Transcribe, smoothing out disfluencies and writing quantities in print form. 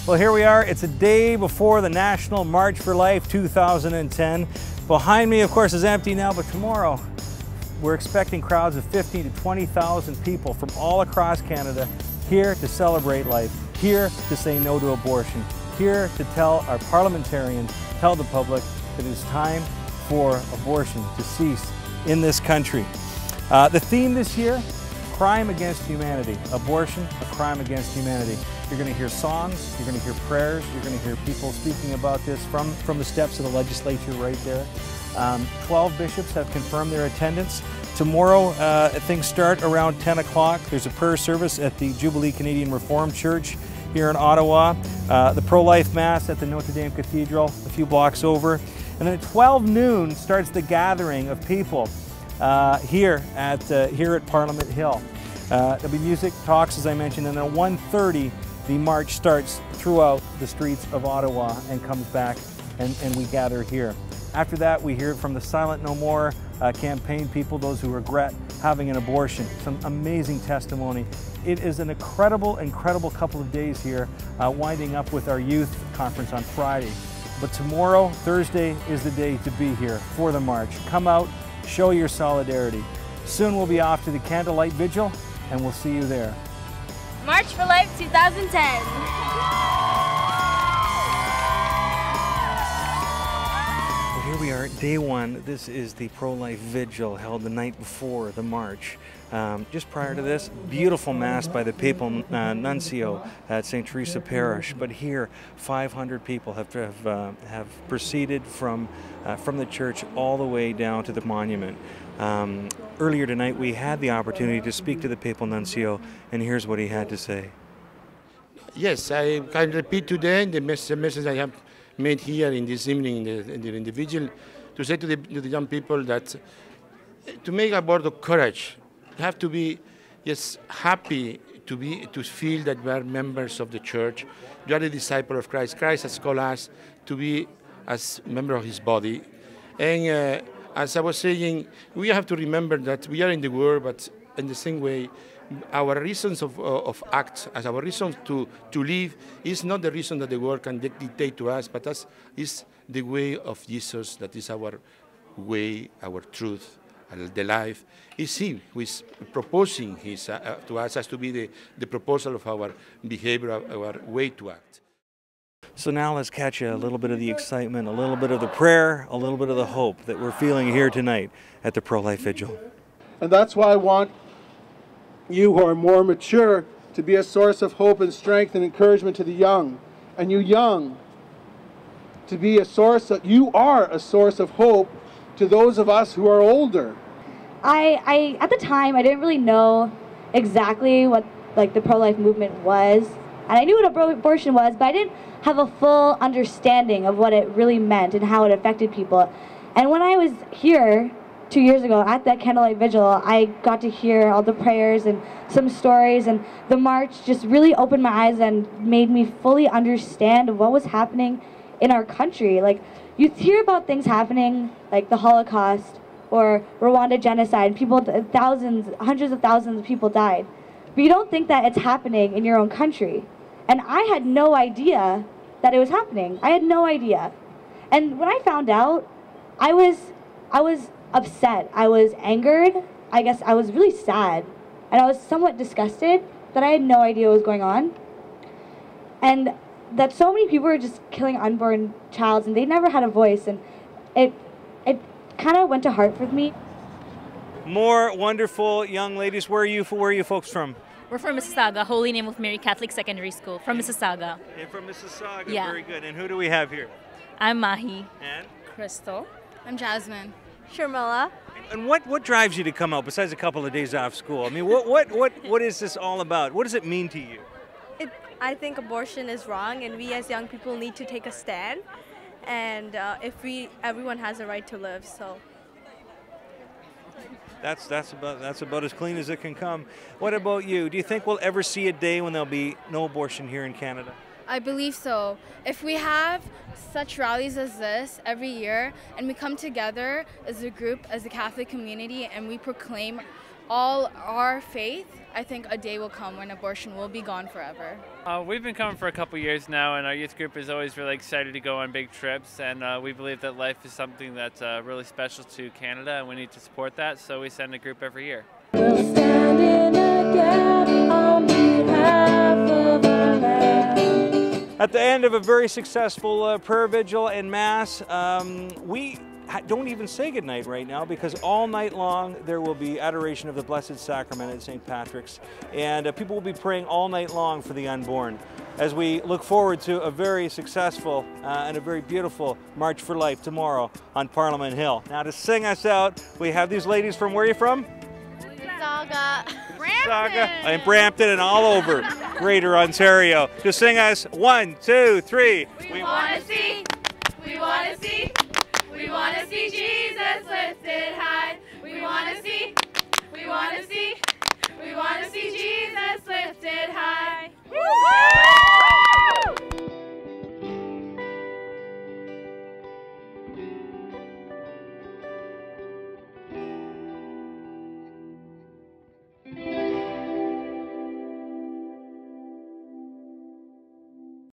Well, here we are. It's a day before the National March for Life 2010. Behind me, of course, is empty now, but tomorrow we're expecting crowds of 15,000 to 20,000 people from all across Canada here to celebrate life, here to say no to abortion, here to tell our parliamentarians, tell the public that it's time for abortion to cease in this country. The theme this year, crime against humanity. Abortion, a crime against humanity. You're going to hear songs, you're going to hear prayers, you're going to hear people speaking about this from the steps of the legislature right there. 12 bishops have confirmed their attendance. Tomorrow, things start around 10 o'clock. There's a prayer service at the Jubilee Canadian Reformed Church here in Ottawa. The pro-life mass at the Notre Dame Cathedral, a few blocks over. And then at 12 noon starts the gathering of people here at Parliament Hill. There'll be music, talks, as I mentioned, and then at 1:30 the march starts throughout the streets of Ottawa and comes back, and we gather here. After that, we hear from the Silent No More campaign people, those who regret having an abortion. Some amazing testimony. It is an incredible, incredible couple of days here, winding up with our youth conference on Friday. But tomorrow, Thursday, is the day to be here for the march. Come out, show your solidarity. Soon we'll be off to the Candlelight Vigil, and we'll see you there. March for Life 2010. Here we are, day one. This is the pro-life vigil held the night before the march. Just prior to this, beautiful mass by the Papal Nuncio at St. Teresa Parish. But here, 500 people have proceeded from the church all the way down to the monument. Earlier tonight, we had the opportunity to speak to the Papal Nuncio, and here's what he had to say. Yes, I can repeat today the message I have made here in this evening in the vigil, to say to the young people that to make a word of courage, you have to be happy to feel that we are members of the church. You are a disciple of Christ. Christ has called us to be as member of his body. And as I was saying, we have to remember that we are in the world, but in the same way, our reasons of act, as our reasons to live, is not the reason that the world can dictate to us, but is the way of Jesus. That is our way, our truth, the life. Is he who is proposing to us as to be the proposal of our behavior, our way to act. So now let's catch a little bit of the excitement, a little bit of the prayer, a little bit of the hope that we're feeling here tonight at the Pro-Life Vigil. And that's why I want you who are more mature to be a source of hope and strength and encouragement to the young. And you young, to be you are a source of hope to those of us who are older. I at the time, I didn't really know exactly what the pro-life movement was. And I knew what abortion was, but I didn't have a full understanding of what it really meant and how it affected people. And when I was here 2 years ago at that Candlelight Vigil, I got to hear all the prayers and some stories, and the march just really opened my eyes and made me fully understand what was happening in our country. Like, you hear about things happening like the Holocaust or Rwanda genocide, hundreds of thousands of people died. But you don't think that it's happening in your own country. And I had no idea that it was happening. I had no idea. And when I found out, I was upset. I was angered. I guess I was really sad. And I was somewhat disgusted that I had no idea what was going on. And that so many people were just killing unborn childs and they never had a voice. And it kind of went to heart with me. More wonderful young ladies. Where are you folks from? We're from Mississauga, Holy Name of Mary Catholic Secondary School, from Mississauga. And from Mississauga, yeah. Very good. And who do we have here? I'm Mahi. And? Crystal. I'm Jasmine. Sharmila. And what drives you to come out, besides a couple of days off school? I mean, what is this all about? What does it mean to you? I think abortion is wrong, and we as young people need to take a stand. And everyone has a right to live, so. That's about as clean as it can come. What about you? Do you think we'll ever see a day when there'll be no abortion here in Canada? I believe so. If we have such rallies as this every year and we come together as a group, as a Catholic community, and we proclaim all our faith, I think a day will come when abortion will be gone forever. We've been coming for a couple years now, and our youth group is always really excited to go on big trips, and we believe that life is something that's really special to Canada, and we need to support that, so we send a group every year. We'll stand in the gap on behalf of our land. At the end of a very successful prayer vigil and Mass, we don't even say goodnight right now, because all night long there will be adoration of the Blessed Sacrament at St. Patrick's, and people will be praying all night long for the unborn as we look forward to a very successful and a very beautiful March for Life tomorrow on Parliament Hill. Now, to sing us out, we have these ladies from, where are you from? Saga and Brampton and all over Greater Ontario. To sing us 1, 2, 3. We want to see, we want to see, we want to see Jesus lifted high.